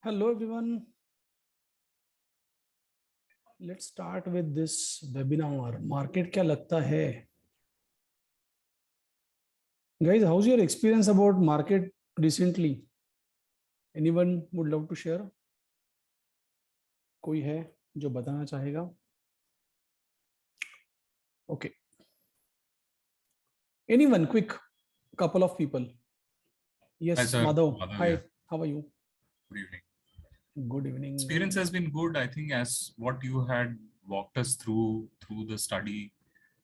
Hello everyone. Let's start with this webinar. Market क्या लगता है? Guys, how's your experience about market recently? Anyone would love to share? कोई है जो बताना चाहेगा? Okay. Anyone, quick. Couple of people. Hi, Yes, sir. Madhav. Madhav Hi. here. How are you? Good evening. Good evening. Experience has been good, I think, as what you had walked us through the study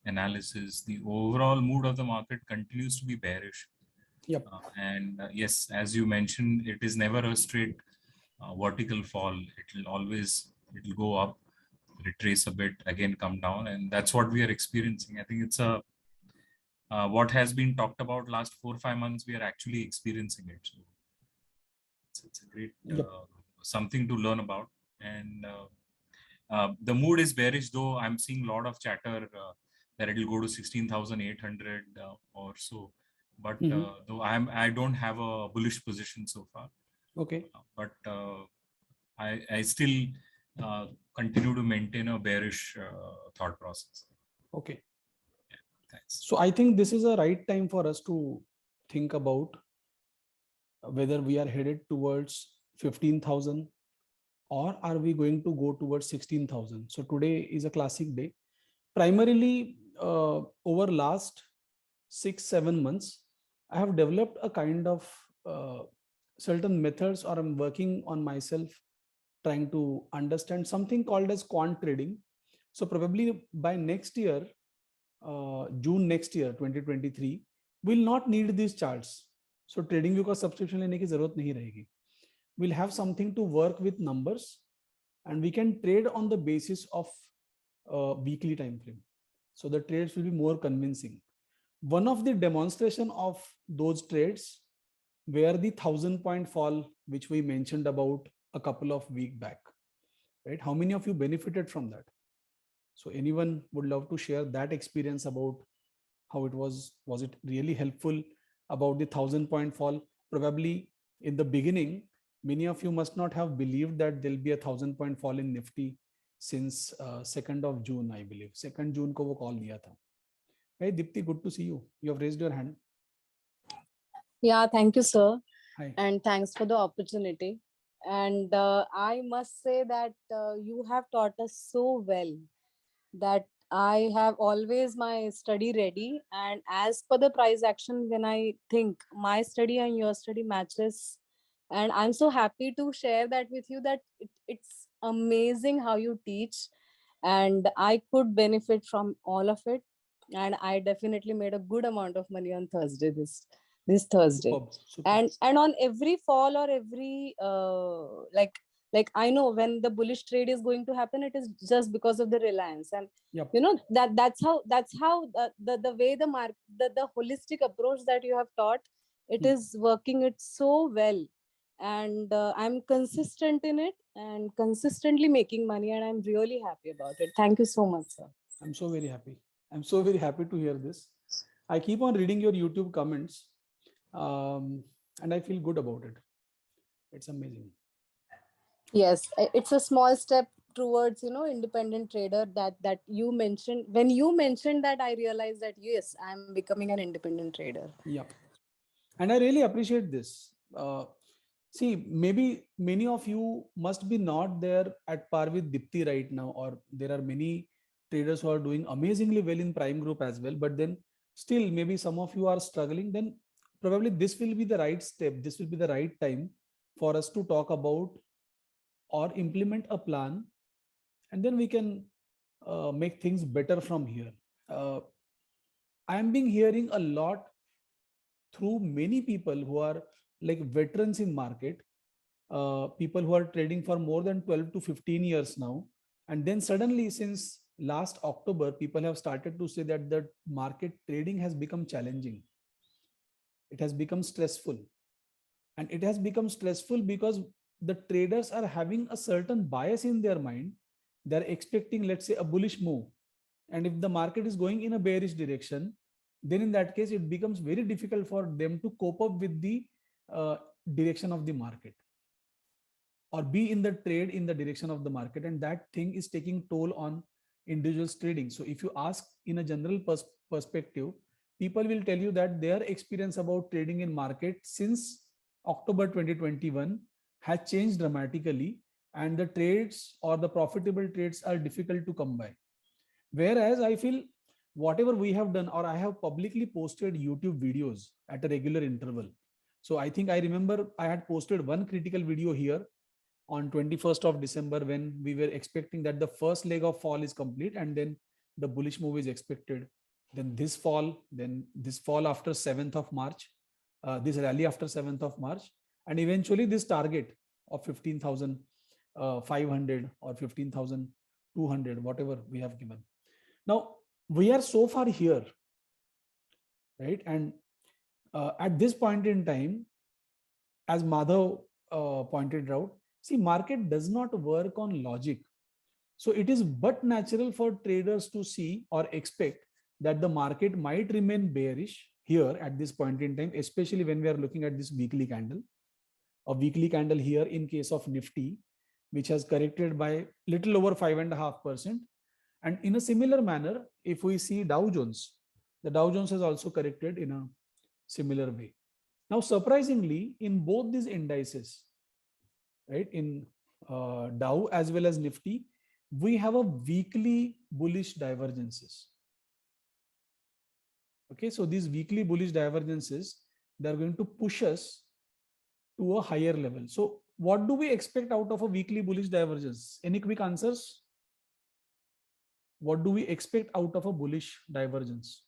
analysis. The overall mood of the market continues to be bearish. Yep. Yes, as you mentioned, it is never a straight vertical fall. It'll go up, retrace a bit, again come down, and that's what we are experiencing. I think it's a what has been talked about last 4 or 5 months. We are actually experiencing it. So it's a great Yep. something to learn about. And the mood is bearish, though I'm seeing a lot of chatter that it'll go to 16,800 or so. But though I don't have a bullish position so far. Okay. But I still continue to maintain a bearish thought process. Okay. Yeah, thanks. So I think this is a right time for us to think about whether we are headed towards 15,000 or are we going to go towards 16,000. So today is a classic day. Primarily over last 6-7 months, I have developed a kind of certain methods, or I'm working on myself trying to understand something called as quant trading. So probably by next year, June next year 2023, we'll not need these charts. So trading view का subscription लेने की जरूरत नहीं रहेगी. We'll have something to work with numbers, and we can trade on the basis of weekly time frame. So the trades will be more convincing. One of the demonstration of those trades were the 1,000-point fall, which we mentioned about a couple of weeks back. Right? How many of you benefited from that? So anyone would love to share that experience about how it was? Was it really helpful about the 1,000-point fall? Probably in the beginning, many of you must not have believed that there'll be a 1,000-point fall in Nifty since 2nd of June, I believe. 2nd June को वो call दिया था. Hey Dipti, good to see you. You have raised your hand. Yeah, thank you, sir. Hi. And thanks for the opportunity. And I must say that you have taught us so well that I have always my study ready. And as per the price action, when I think my study and your study matches, and I'm so happy to share that with you that it's amazing how you teach, and I could benefit from all of it. And I definitely made a good amount of money on Thursday, this Thursday. Superb. And on every fall or every like I know when the bullish trade is going to happen, it is just because of the reliance. And Yep. you know that's how the way the holistic approach that you have taught, it is working it so well. And I'm consistent in it and consistently making money, and I'm really happy about it. Thank you so much, sir. I'm so very happy. I'm so very happy to hear this. I keep on reading your YouTube comments, and I feel good about it. It's amazing. Yes, it's a small step towards independent trader that you mentioned. When you mentioned that, I realized that yes, I'm becoming an independent trader. Yep. And I really appreciate this. See, maybe many of you must be not there at par with Dipti right now, or there are many traders who are doing amazingly well in Prime Group as well. But then still, maybe some of you are struggling. Then probably this will be the right step. This will be the right time for us to talk about or implement a plan, and then we can make things better from here. I am being hearing a lot through many people who are like veterans in market, people who are trading for more than 12 to 15 years now. And then suddenly, since last October, people have started to say that the market trading has become challenging. It has become stressful. And it has become stressful because the traders are having a certain bias in their mind. They're expecting, let's say, a bullish move. And if the market is going in a bearish direction, then in that case, it becomes very difficult for them to cope up with the direction of the market. or be in the trade in the direction of the market, and that thing is taking toll on individuals trading. So if you ask in a general perspective, people will tell you that their experience about trading in market since October 2021 has changed dramatically, and the trades or the profitable trades are difficult to come by. Whereas I feel whatever we have done, or I have publicly posted YouTube videos at a regular interval. So I think I remember I had posted one critical video here on 21st of December, when we were expecting that the first leg of fall is complete and then the bullish move is expected. Then this fall after 7th of March, this rally after 7th of March, and eventually this target of 15,500 or 15,200, whatever we have given. Now we are so far here, right? And at this point in time, as Madhav pointed out, see, market does not work on logic. So it is but natural for traders to see or expect that the market might remain bearish here at this point in time, especially when we are looking at this weekly candle. A weekly candle here in case of Nifty, which has corrected by little over 5.5%. And in a similar manner, if we see Dow Jones, the Dow Jones has also corrected in a similar way. Now, surprisingly, in both these indices, right, in Dow as well as Nifty, we have a weekly bullish divergences. Okay, so these weekly bullish divergences, they're going to push us to a higher level. So what do we expect out of a weekly bullish divergence? Any quick answers? What do we expect out of a bullish divergence?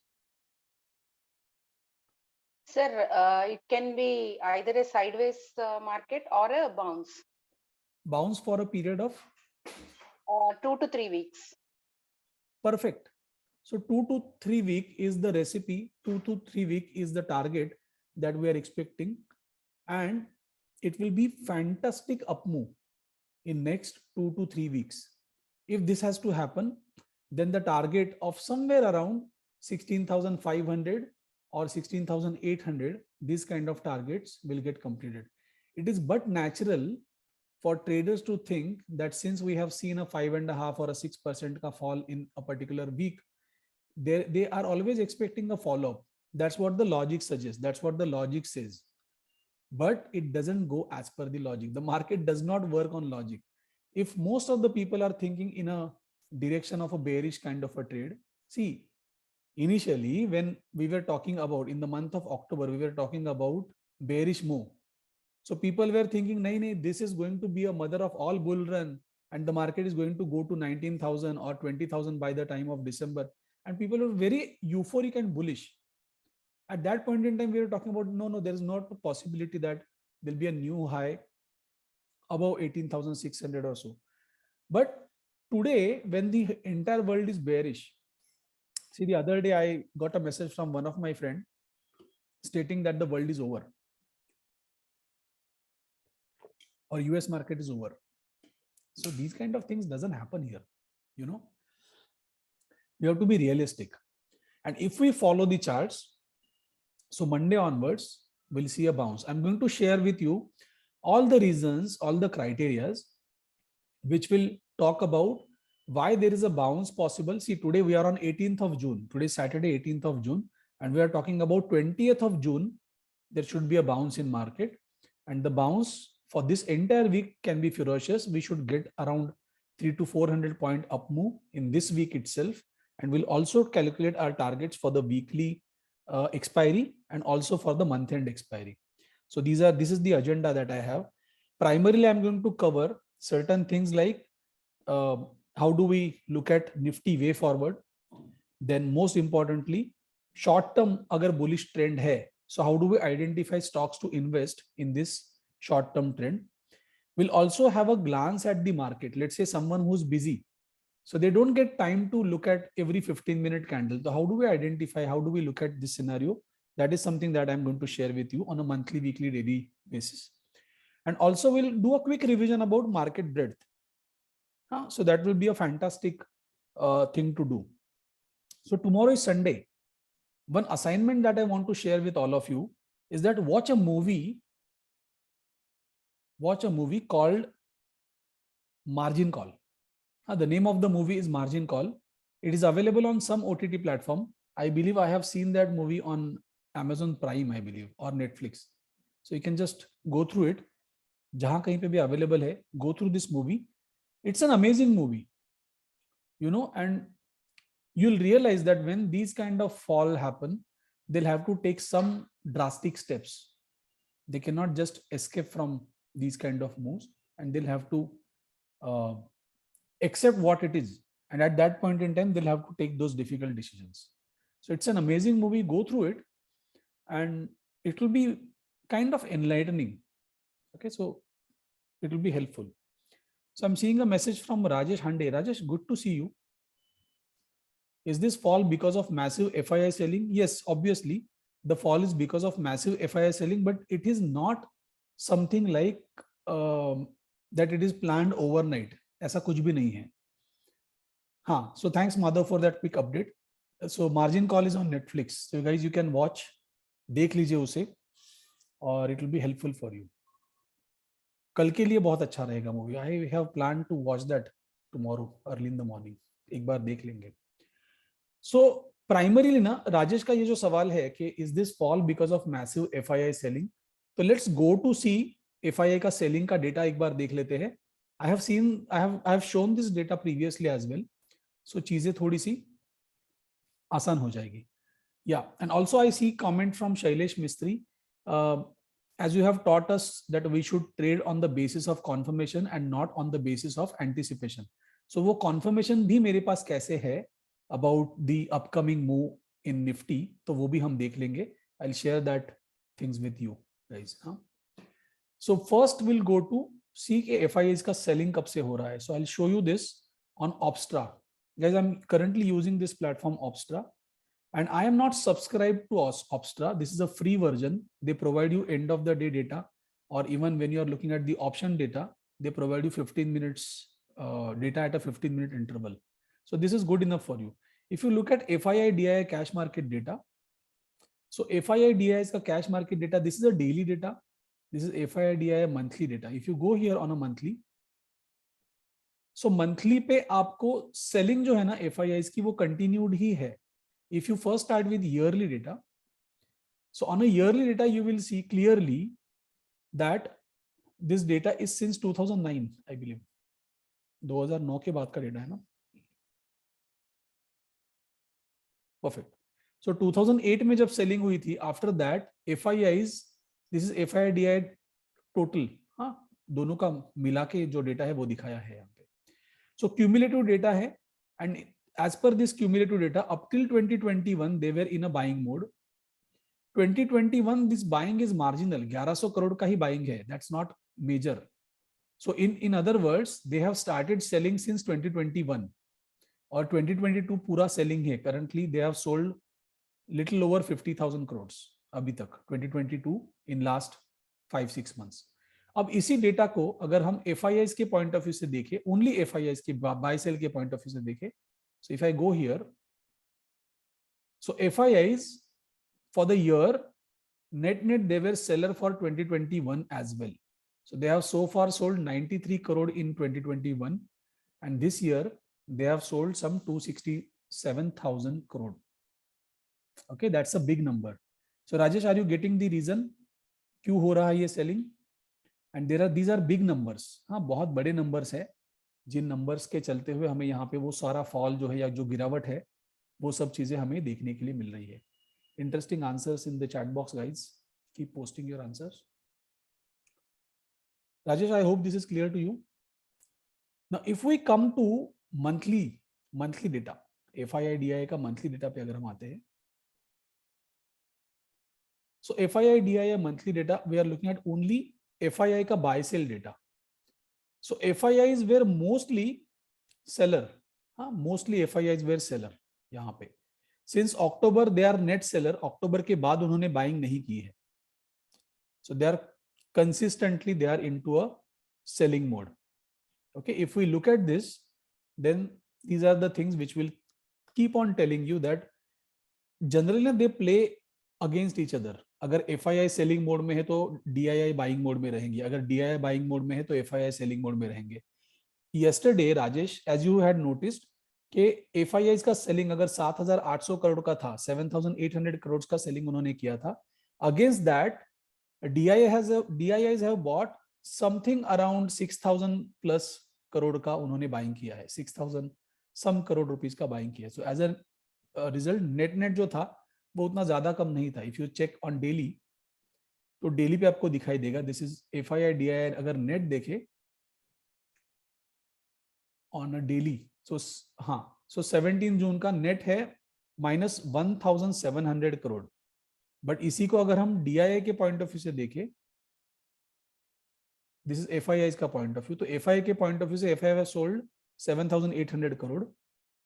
Sir, it can be either a sideways market or a bounce. Bounce for a period of 2 to 3 weeks. Perfect. So 2 to 3 week is the recipe. 2 to 3 week is the target that we are expecting, and it will be fantastic up move in next 2 to 3 weeks. If this has to happen, then the target of somewhere around 16,500 or 16,800, these kind of targets will get completed. It is but natural for traders to think that since we have seen a 5.5 or a 6% ka fall in a particular week, they are always expecting a follow-up. That's what the logic suggests. That's what the logic says. But it doesn't go as per the logic. The market does not work on logic. If most of the people are thinking in a direction of a bearish kind of a trade, see, initially when we were talking about in the month of October, we were talking about bearish move. So people were thinking, nay, this is going to be a mother of all bull run, and the market is going to go to 19,000 or 20,000 by the time of December. And people were very euphoric and bullish. At that point in time, we were talking about, no, there is not a possibility that there'll be a new high above 18,600 or so. But today, when the entire world is bearish, see, the other day I got a message from one of my friends stating that the world is over, or US market is over. So these kind of things doesn't happen here. You know, we have to be realistic. And if we follow the charts, so Monday onwards, we'll see a bounce. I'm going to share with you all the reasons, all the criterias, which will talk about why there is a bounce possible. See, today we are on 18th of June. Today is Saturday, 18th of June. And we are talking about 20th of June. There should be a bounce in market. And the bounce for this entire week can be ferocious. We should get around 300 to 400 point up move in this week itself. And we'll also calculate our targets for the weekly expiry and also for the month end expiry. So this is the agenda that I have. Primarily, I'm going to cover certain things like how do we look at Nifty way forward. Then most importantly, short term agar bullish trend hai, so how do we identify stocks to invest in this short term trend. We'll also have a glance at the market. Let's say someone who's busy, so they don't get time to look at every 15-minute candle. So how do we identify, how do we look at this scenario? That is something that I'm going to share with you on a monthly, weekly, daily basis. And also we'll do a quick revision about market breadth. So that will be a fantastic thing to do. So tomorrow is Sunday. One assignment that I want to share with all of you is that watch a movie called Margin Call. The name of the movie is Margin Call. It is available on some OTT platform. I believe I have seen that movie on Amazon Prime, I believe, or Netflix. So you can just go through it. जहाँ कहीं पे भी available है, go through this movie. It's an amazing movie, you know, and you'll realize that when these kind of fall happen, they'll have to take some drastic steps. They cannot just escape from these kind of moves, and they'll have to accept what it is. And at that point in time, they'll have to take those difficult decisions. So it's an amazing movie. Go through it, and it will be kind of enlightening. Okay, so it will be helpful. So I'm seeing a message from Rajesh Hande. Rajesh, good to see you. Is this fall because of massive FII selling? Yes, obviously the fall is because of massive FII selling, but it is not something like that it is planned overnight. ऐसा कुछ भी नहीं है. हाँ, so thanks Madhav for that quick update. So Margin Call is on Netflix. So guys, you can watch. देख लीजिए उसे और it will be helpful for you. कल के लिए बहुत अच्छा रहेगा movie. I have planned to watch that tomorrow early in the morning. एक बार देख लेंगे. So primarily ना राजेश का ये जो सवाल है कि is this fall because of massive FII selling? तो let's go to see FII का selling का data एक बार देख लेते हैं. I have shown this data previously as well. So चीजें थोड़ी सी आसान हो जाएगी. Yeah, and also I see comment from Shailesh Mistry. As you have taught us that we should trade on the basis of confirmation and not on the basis of anticipation. So वो confirmation भी मेरे पास कैसे है about the upcoming move in Nifty, तो वो भी हम देख लेंगे. I'll share that things with you guys. So first we'll go to see कि FIIs का selling कब से हो रहा है. So I'll show you this on Opstra. Guys, I'm currently using this platform Opstra. And I am not subscribed to Opstra. This is a free version. They provide you end of the day data, or even when you are looking at the option data, they provide you 15 minutes data at a 15-minute interval. So this is good enough for you. If you look at FII DII cash market data, so FII DII is the cash market data. This is a daily data. This is FII DII monthly data. If you go here on a monthly, so monthly पे आपको selling जो है ना FIIs की वो continued ही है. If you first start with yearly data, so on a yearly data, you will see clearly that this data is since 2009, I believe. 2009 के बाद का data है ना? Perfect. So 2008 में जब selling हुई थी, after that FIIs, this is FII DI total, हाँ, दोनों का मिला के जो data है वो दिखाया है यहाँ पे. So cumulative data है, and as per this cumulative data, up till 2021, they were in a buying mode. 2021, this buying is marginal. 1100 crore का ही buying है. That's not major. So in other words, they have started selling since 2021. और 2022 पूरा selling है. Currently, they have sold little over 50,000 crores अभी तक. 2022 in last 5-6 months. अब इसी data को अगर हम FIIs के point of view से देखें, only FIIs के buy sell के point of view से देखें, so if I go here, so FIIs for the year, net they were seller for 2021 as well. So they have so far sold 93 crore in 2021, and this year they have sold some 267,000 crore. Okay, that's a big number. So Rajesh, are you getting the reason क्यों हो रहा है ये selling? And these are big numbers. हाँ, बहुत बड़े numbers है, जिन numbers के चलते हुए हमें यहाँ पे वो सारा fall जो है या जो गिरावट है, वो सब चीजें हमें देखने के लिए मिल रही है. Interesting answers in the chat box, guys. Keep posting your answers. Rajesh, I hope this is clear to you. Now, if we come to monthly data, FII DII का monthly data पे अगर हम आते हैं, so FII DII monthly data, we are looking at only FII का buy sell data. So FIIs were mostly seller. हाँ, mostly FIIs were seller यहाँ पे. Since October they are net seller. October के बाद उन्होंने buying नहीं की है. So they are consistently they are into a selling mode. Okay, if we look at this, then these are the things which will keep on telling you that generally they play against each other. अगर FII selling mode में है तो DII buying mode में रहेंगी. अगर DII buying mode में है तो FII selling mode में रहेंगे. yesterday Rajesh, as you had noticed कि FIIs का सेलिंग अगर 7,800 करोड़ का था, 7,800 करोड़ का सेलिंग उन्होंने किया था. Against that, DIIs have bought something around 6,000 plus crore का उन्होंने बाइंग किया है, 6,000 सम करोड़ रुपीस का बाइंग किया है. So as a result net जो था वो उतना ज्यादा कम नहीं था. If you check on daily, तो डेली पे आपको दिखाई देगा. This is FII DII. अगर नेट देखे ऑन अ डेली, सो हाँ, सो 17 जून का नेट है -1,700 करोड़. बट इसी को अगर हम DII के पॉइंट ऑफ व्यू से देखें, दिस इज FII का पॉइंट ऑफ व्यू, तो FII के पॉइंट ऑफ व्यू से FII हैज सोल्ड 7,800 करोड़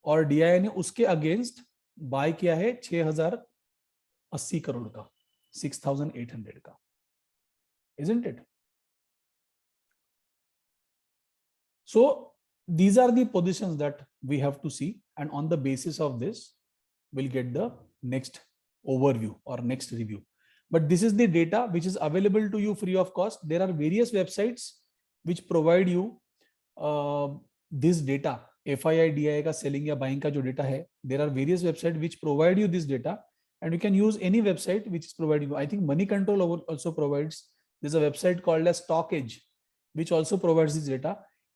और DII ने उसके अगेंस्ट बाय किया है 6,080 करोड़ का, 6,800 का. Isn't it? So these are the positions that we have to see, and on the basis of this we'll get the next overview or next review. But this is the data which is available to you free of cost. There are various websites which provide you this data. FII DII का selling या buying का जो data है, there are various websites which provide you this data, and you can use any website which is providing you. I think Money Control also provides. There's a website called as Stock Edge which also provides this data.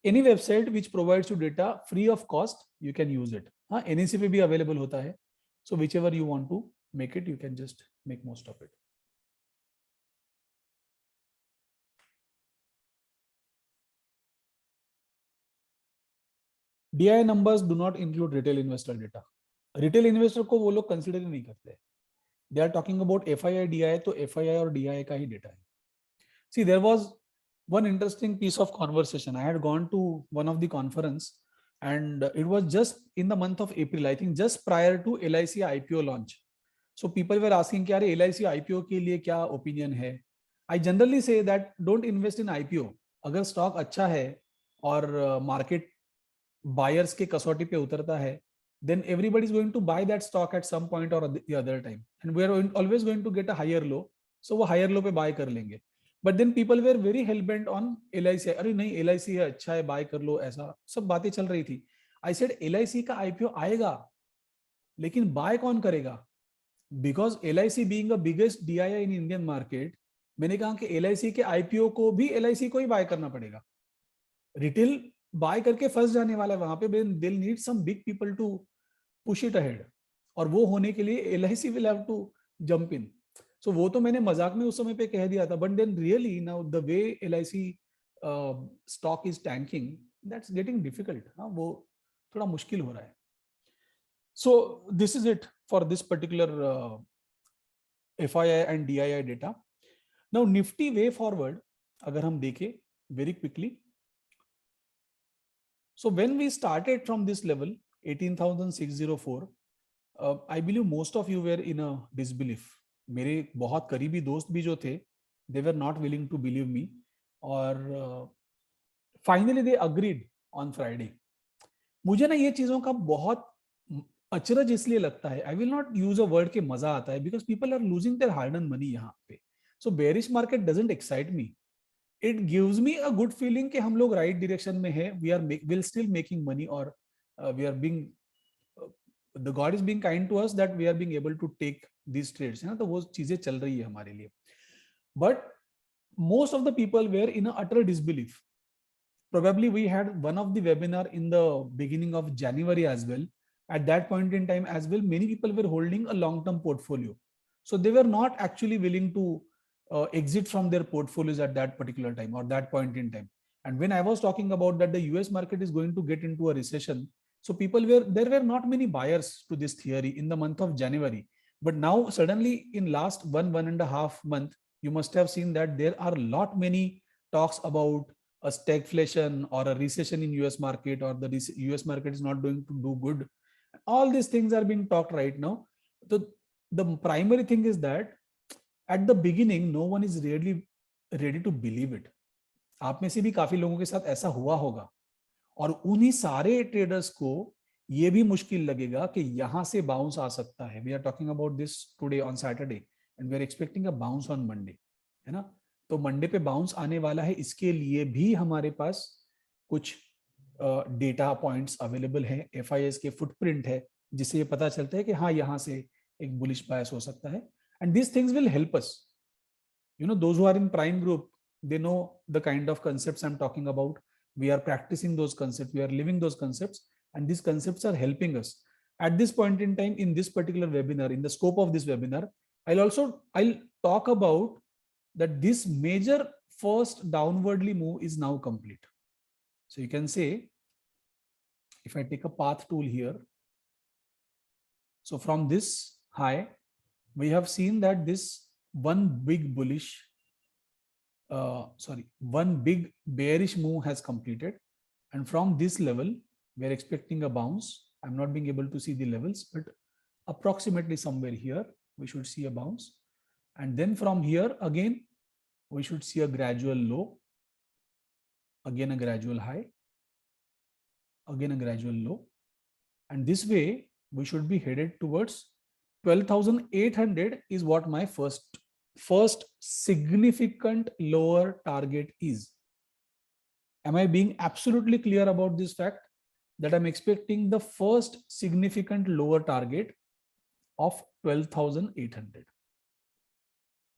Any website which provides you data free of cost, you can use it. हाँ, NSE पे भी available होता है. So whichever you want to make it, you can just make most of it. DII numbers do not include retail investor data. Retail investor को वो लोग consider ही नहीं करते. They are talking about FII DII, तो FII और DII का ही data है. See, there was one interesting piece of conversation. I had gone to one of the conference, and it was just in the month of April, I think just prior to LIC IPO launch. So people were asking कि अरे LIC IPO के लिए क्या opinion है? I generally say that don't invest in IPO. अगर stock अच्छा है और market buyers के कसौटी पे उतरता है, then everybody is going to buy that stock at some point or the other time, and we are always going to get a higher low. So वो higher low पे buy कर लेंगे. But then people were very hell bent on LIC. अरे नहीं, LIC है, अच्छा है, buy कर लो, ऐसा सब बातें चल रही थी. I said LIC का IPO आएगा, लेकिन buy कौन करेगा? Because LIC being the biggest DII in Indian market, मैंने कहा कि LIC के IPO को भी LIC को ही buy करना पड़ेगा. Retail buy करके फंस जाने वाला है वहां पे. They'll need some big people to push it ahead. और वो होने के लिए LIC will have to jump in. So वो तो मैंने मजाक में उस समय पे कह दिया था. But then really now the way LIC stock is tanking, that's getting difficult. हाँ, वो थोड़ा मुश्किल हो रहा है. So this is it for this particular FII and DII data. Now Nifty way forward, अगर हम देखें very quickly. So when we started from this level, 18,604, I believe most of you were in a disbelief. मेरे बहुत करीबी दोस्त भी जो थे, they were not willing to believe me, और finally they agreed on Friday. मुझे ना ये चीजों का बहुत अचरज इसलिए लगता है. I will not use a word के मजा आता है, because people are losing their hard-earned money यहाँ पे. So bearish market doesn't excite me. It gives me a good feeling कि हम लोग right direction में है. We'll still making money, or we are being the God is being kind to us that we are being able to take these trades. है ना, तो वो चीजें चल रही है हमारे लिए. But most of the people were in a utter disbelief. Probably we had one of the webinar in the beginning of January as well. At that point in time as well, many people were holding a long-term portfolio. So they were not actually willing to exit from their portfolios at that particular time or that point in time. And when I was talking about that the US market is going to get into a recession, so there were not many buyers to this theory in the month of January. But now suddenly in last 1.5 month, you must have seen that there are lot many talks about a stagflation or a recession in US market, or the US market is not going to do good. All these things are being talked right now. So the primary thing is that at the beginning, no one is really ready to believe it. आप में से भी काफी लोगों के साथ ऐसा हुआ होगा, और उन्हीं सारे ट्रेडर्स को ये भी मुश्किल लगेगा कि यहां से बाउंस आ सकता है. We are talking about this today on Saturday, and we are expecting a bounce on Monday, है ना. तो मंडे पे बाउंस आने वाला है, इसके लिए भी हमारे पास कुछ डेटा पॉइंट्स अवेलेबल है, FIS के फुटप्रिंट है, जिससे ये पता चलता है कि हाँ यहाँ से एक बुलिश बायस हो सकता है. And this things will help us. You know, those who are in prime group, they know the kind of concepts I'm talking about. We are practicing those concepts, we are living those concepts, and these concepts are helping us at this point in time. In this particular webinar, in the scope of this webinar, I'll talk about that this major first downwardly move is now complete. So you can say, if I take a path tool here, so from this high we have seen that this one big bullish one big bearish move has completed, and from this level we are expecting a bounce. I'm not being able to see the levels, but approximately somewhere here we should see a bounce, and then from here again we should see a gradual low, again a gradual high, again a gradual low, and this way we should be headed towards 12,800 is what my first significant lower target is. Am I being absolutely clear about this fact that I'm expecting the first significant lower target of 12,800,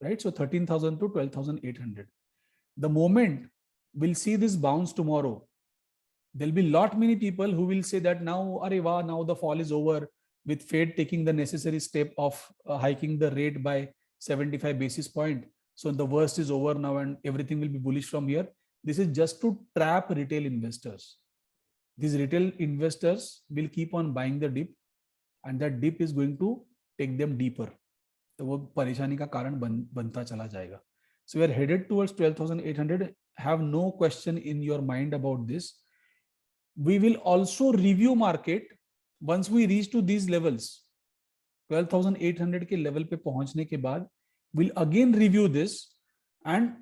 right? So 13,000 to 12,800. The moment we'll see this bounce tomorrow, there'll be lot many people who will say that now, now the fall is over, with Fed taking the necessary step of hiking the rate by 75 basis point. So the worst is over now and everything will be bullish from here. This is just to trap retail investors. These retail investors will keep on buying the dip, and that dip is going to take them deeper. तो वो परेशानी का कारण बनता चला जाएगा. So we are headed towards 12,800. Have no question in your mind about this. We will also review market once we reach to these levels. 12,800 के level पे पहुंचने के बाद we'll again review this, and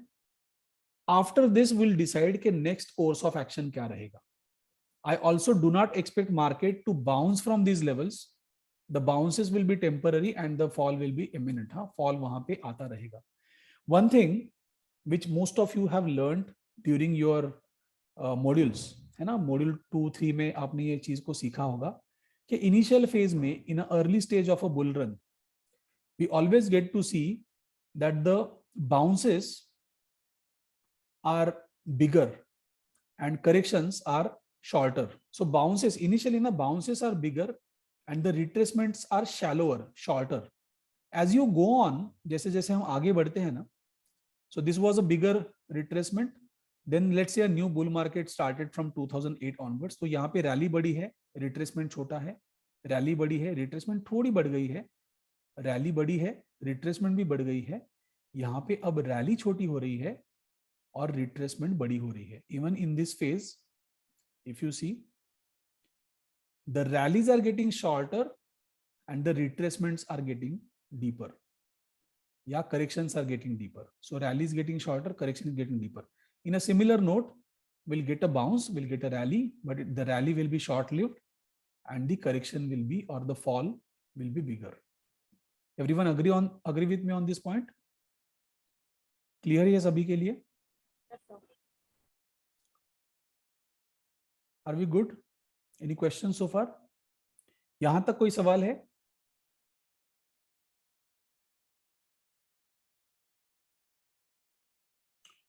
after this we'll decide के next course of action क्या रहेगा. I also do not expect market to bounce from these levels. The bounces will be temporary and the fall will be imminent. हाँ, fall वहां पे आता रहेगा. One thing which most of you have learned during your modules, है ना, module 2-3 में आपने ये चीज को सीखा होगा कि initial phase में, in an early stage of a bull run, we always get to see that the bounces are bigger and corrections are shorter. So bounces initially, the bounces are bigger and the retracements are shallower, shorter. As you go on, जैसे जैसे हम आगे बढ़ते हैं ना, so this was a bigger retracement. Then let's say a new bull market started from 2008 onwards. तो यहाँ पे रैली बड़ी है, retracement छोटा है, रैली बड़ी है, retracement थोड़ी बढ़ गई है, रैली बड़ी है, retracement भी बढ़ गई है. यहाँ पे अब रैली छोटी हो रही है और retracement बड़ी हो रही है. Even in this phase, if you see, the rallies are getting shorter and the retracements are getting deeper. Yeah, corrections are getting deeper. So rally is getting shorter, correction is getting deeper. In a similar note, we'll get a bounce, we'll get a rally, but the rally will be short-lived and the correction will be, or the fall will be bigger. Everyone agree with me on this point? Clear है सभी के लिए? Are we good? Any questions so far? यहां तक कोई सवाल है?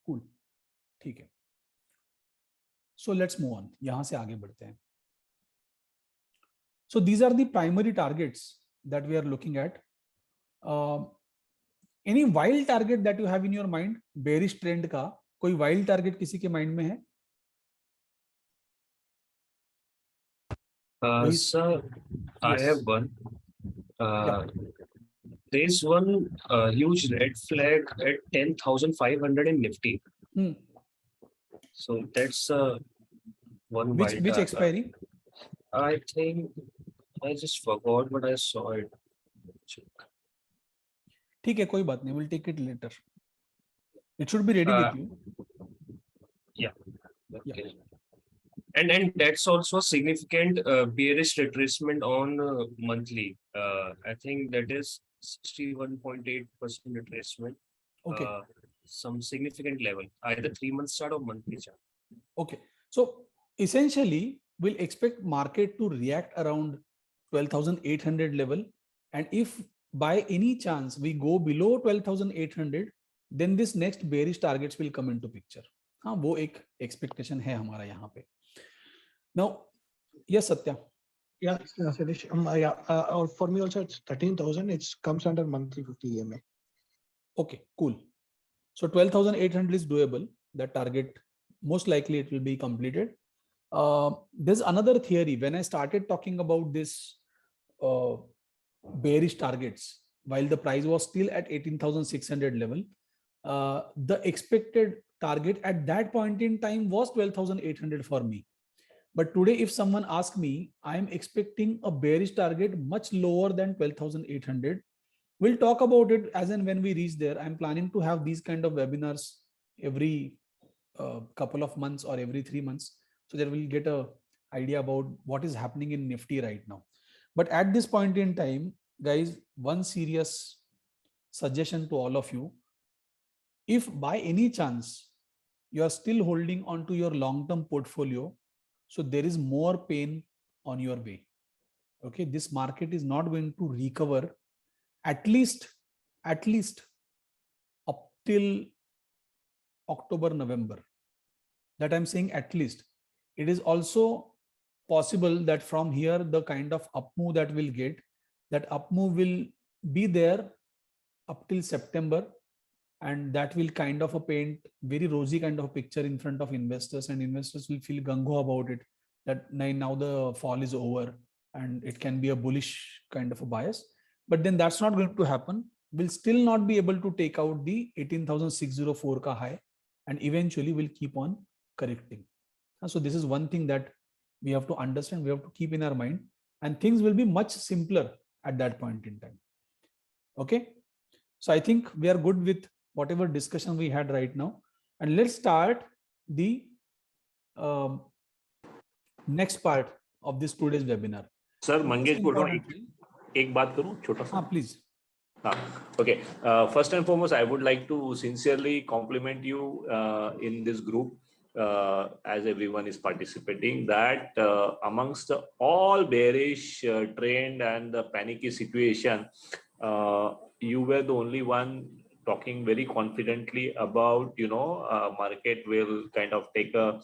Cool. ठीक है. So let's move on. यहां से आगे बढ़ते हैं. So these are the primary targets that we are looking at. Any wild target that you have in your mind? Bearish trend का कोई wild target किसी के mind में है? Sir, I Yes. have one. There is one huge red flag at 10,500 in Nifty. So that's one Which wild expiry? I think I just forgot, but I saw it. ठीक है, कोई बात नहीं. We'll take it later. It should be ready with you. Yeah. Okay. And that's also a significant bearish retracement on monthly. I think that is 61.8% retracement. Okay. Some significant level, either 3 month chart or monthly chart. Okay. So essentially we'll expect market to react around 12,800 level, and if by any chance we go below 12,800, then this next bearish targets will come into picture. हाँ, वो एक expectation है हमारा यहाँ पे. Now, yes, Satya. Yeah, Satish, for me also it's 13,000. It comes under monthly 50 EMA. Okay, cool. So 12,800 is doable. That target, most likely it will be completed. There's another theory. When I started talking about this bearish targets, while the price was still at 18,600 level, the expected target at that point in time was 12,800 for me. But today, if someone asks me, I am expecting a bearish target much lower than 12,800. We'll talk about it as and when we reach there. I'm planning to have these kind of webinars every couple of months or every 3 months, so that we'll get a idea about what is happening in Nifty right now. But at this point in time, guys, one serious suggestion to all of you: if by any chance you are still holding on to your long-term portfolio, so there is more pain on your way. Okay, this market is not going to recover at least up till October, November. That I'm saying at least. It is also possible that from here, the kind of up move that we'll get, that up move will be there up till September, and that will kind of paint very rosy kind of picture in front of investors, and investors will feel gung-ho about it, that now the fall is over and it can be a bullish kind of a bias. But then that's not going to happen. We'll still not be able to take out the 18,604 ka high, and eventually we'll keep on correcting. So this is one thing that we have to understand, we have to keep in our mind, and things will be much simpler at that point in time. Okay, so I think we are good with whatever discussion we had right now, and let's start the next part of this today's webinar. Sir, Mangesh बोल रहा हूँ, एक बात करूँ छोटा सा. हाँ, please. Okay. First and foremost, I would like to sincerely compliment you in this group, as everyone is participating, that amongst all bearish trend and the panicky situation, you were the only one talking very confidently about, market will kind of take a,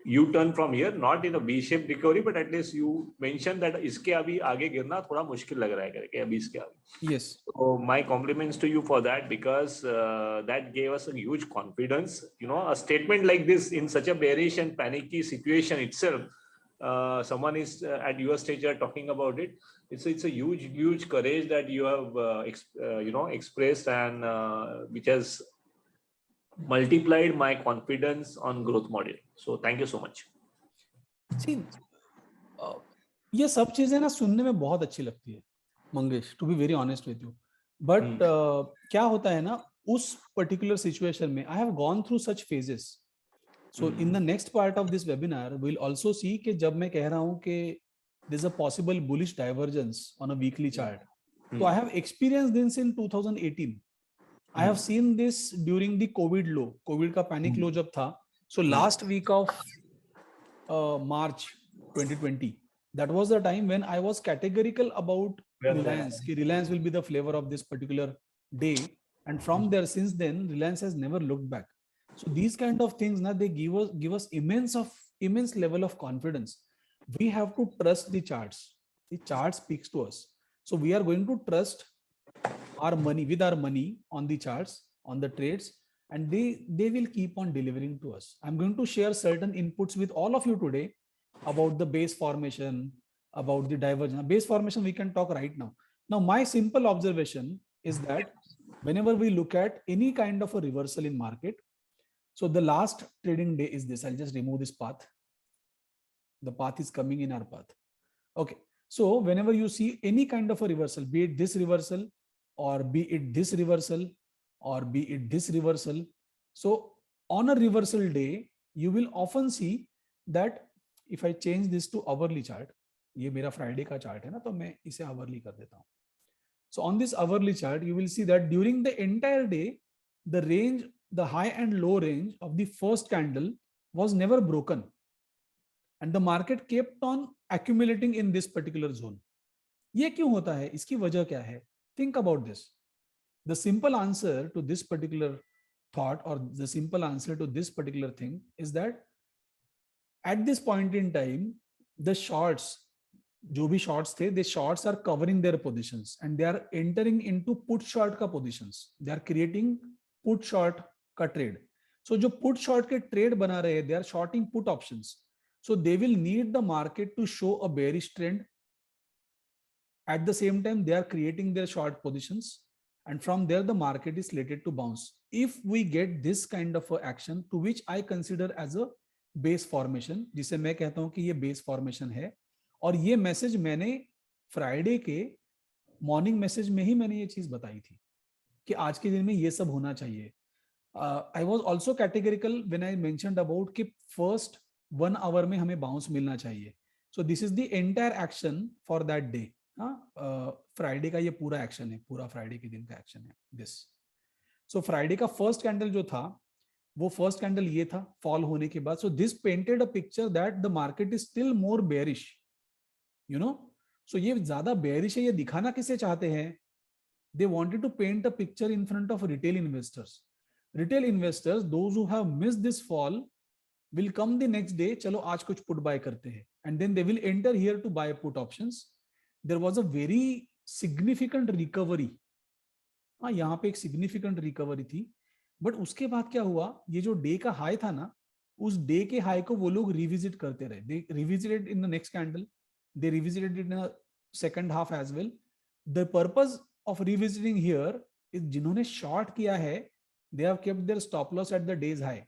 U-turn from here, not in a V-shaped recovery, but at least you mentioned that इसके अभी आगे गिरना थोड़ा मुश्किल लग रहा है करके अभी इसके आगे. Yes. So my compliments to you for that, because that gave us a huge confidence. A statement like this in such a bearish and panicky situation itself, someone is at your stage talking about it. It's a huge courage that you have expressed, and which has multiplied my confidence on growth model. So thank you so much. See, ये सब चीजें ना सुनने में बहुत अच्छी लगती है Mangesh, to be very honest with you, but क्या होता है ना उस पर्टिकुलर सिचुएशन में, I have gone through such phases. So in the next part of this webinar we will also see कि जब मैं कह रहा हूं कि there is a possible bullish divergence on a weekly chart, तो I have experienced this in 2018. I have seen this during the COVID low, COVID का panic low जब था. So last week of March 2020, that was the time when I was categorical about Reliance. Reliance will be the flavor of this particular day, and from there, since then, Reliance has never looked back. So these kind of things, now they give us immense level of confidence. We have to trust the charts. The chart speaks to us. So we are going to trust our money on the charts, on the trades, and they will keep on delivering to us. I'm going to share certain inputs with all of you today about the base formation, about the divergence. Base formation we can talk right now. Now my simple observation is that whenever we look at any kind of a reversal in market, so the last trading day is this. I'll just remove this path. The path is coming in our path. Okay, so whenever you see any kind of a reversal, be it this reversal, or be it this reversal, or be it this reversal, so on a reversal day you will often see that, if I change this to hourly chart, ये मेरा Friday का chart है ना, तो मैं इसे hourly कर देता हूँ. So on this hourly chart you will see that during the entire day, the range, the high and low range of the first candle was never broken, and the market kept on accumulating in this particular zone. ये क्यों होता है? इसकी वजह क्या है? Think about this. The simple answer to this particular thought, or the simple answer to this particular thing, is that at this point in time, the shorts, जो भी shorts थे, the shorts are covering their positions and they are entering into put short का positions. They are creating put short का trade. So जो put short के trade बना रहे हैं, they are shorting put options. So they will need the market to show a bearish trend. At the same time, they are creating their short positions, and from there the market is slated to bounce. If we get this kind of action, to which I consider as a base formation, जिसे मैं कहता हूं कि ये base formation है, और ये message मैंने फ्राइडे के मॉर्निंग मैसेज में ही मैंने ये चीज बताई थी कि आज के दिन में ये सब होना चाहिए. I was also categorical when I mentioned about कि फर्स्ट 1 आवर में हमें बाउंस मिलना चाहिए. So this is the entire action for that day. Friday का ये पूरा एक्शन है, पूरा फ्राइडे के दिन का एक्शन है दिस. सो फ्राइडे का फर्स्ट कैंडल जो था, वो फर्स्ट कैंडल ये था फॉल होने के बाद. So this painted a picture that the market is still more bearish, you know. So ये ज्यादा बेयरिश है, ये दिखाना किसे चाहते हैं? They wanted to paint a picture in front of retail investors. Retail investors, those who have missed this fall, will come the next day, चलो आज कुछ put buy करते हैं, and then they will enter here to buy put options. There was a very significant recovery. हाँ, यहाँ पे एक significant recovery थी, but उसके बाद क्या हुआ? ये जो डे का हाई था ना, उस डे के हाई को वो लोग रिविजिट करते रहे. They revisited in the next candle, they revisited it in the second half as well. The purpose of revisiting here is जिन्होंने short किया है, they have kept their stop loss at the day's high.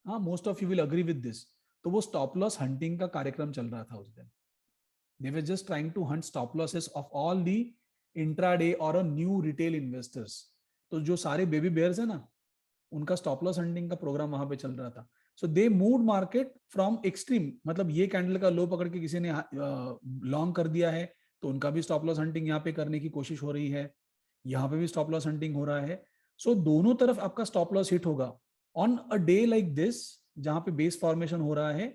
हाँ, most of you will agree with this. तो वो stop loss hunting का कार्यक्रम चल रहा था उस दिन. They were just trying to hunt stop losses of all the intraday और अ न्यू रिटेल इन्वेस्टर्स. तो जो सारे बेबी बेयर्स है ना, उनका स्टॉप लॉस हंटिंग का प्रोग्राम वहां पे चल रहा था. So they moved market from extreme, मतलब ये कैंडल का लो पकड़ के किसी ने लॉन्ग कर दिया है, तो उनका भी स्टॉप लॉस हंटिंग यहाँ पे करने की कोशिश हो रही है, यहाँ पे भी स्टॉप लॉस हंटिंग हो रहा है. सो दोनों तरफ आपका स्टॉप लॉस हिट होगा. On a day like this, जहां पे बेस फॉर्मेशन हो रहा है,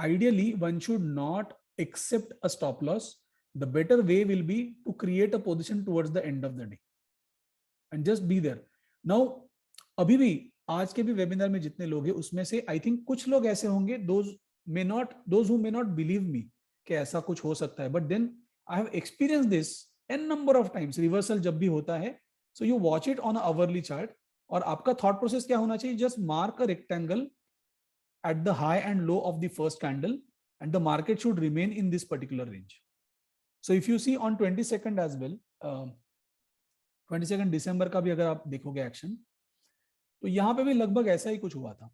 ideally one should not accept a stop loss. The better way will be to create a position towards the end of the day and just be there. Now, अभी भी आज के भी वेबिनार में जितने लोग हैं, उसमें से I think कुछ लोग ऐसे होंगे, those who may not believe me कि ऐसा कुछ हो सकता है, but then I have experienced this n number of times. Reversal जब भी होता है, so you watch it on a hourly chart. और आपका थॉट प्रोसेस क्या होना चाहिए? Just mark a rectangle at the high and low of the first candle, and the market should remain in this particular range. So if you see on 22nd as well, 22nd दिसंबर का भी अगर आप देखोगे action, तो यहां पे भी लगभग ऐसा ही कुछ हुआ था.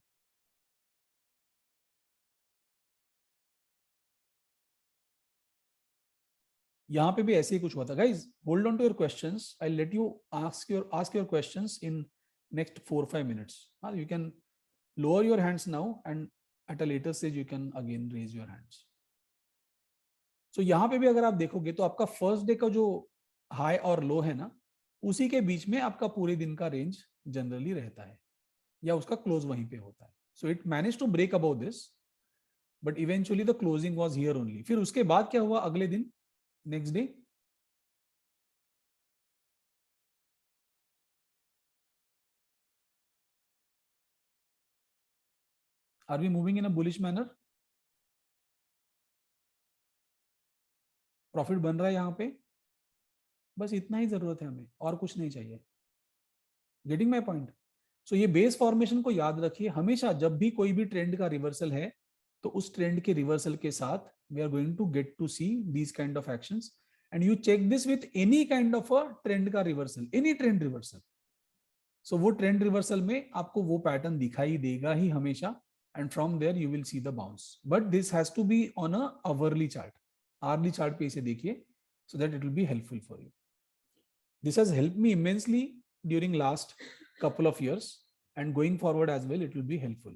यहां पे भी ऐसे ही कुछ हुआ था. Guys, hold on to your questions. I let you ask your questions in next 4-5 minutes. You can lower your hands now, and at a later stage you can again raise your hands. So यहाँ पे भी अगर आप देखोगे तो आपका first day का जो हाई और लो है ना, उसी के बीच में आपका पूरे दिन का रेंज जनरली रहता है, या उसका क्लोज वहीं पे होता है. So it manage to break about this, but eventually the closing was here only. फिर उसके बाद क्या हुआ? अगले दिन, next day, are we moving in a bullish manner? Profit बन रहा है यहाँ पे, बस इतना ही जरूरत है हमें, और कुछ नहीं चाहिए. Getting my point? सो ये बेस फॉर्मेशन को याद रखिए हमेशा. जब भी कोई भी ट्रेंड का रिवर्सल है, तो उस ट्रेंड के रिवर्सल के साथ we are going to get to see these kind of actions, and you check this with any kind of a trend का reversal, any trend reversal. So वो ट्रेंड रिवर्सल में आपको वो पैटर्न दिखाई देगा ही हमेशा, and from there you will see the bounce, but this has to be on a hourly chart. Hourly chart पे इसे देखिए, so that it will be helpful for you. This has helped me immensely during last couple of years, and going forward as well it will be helpful.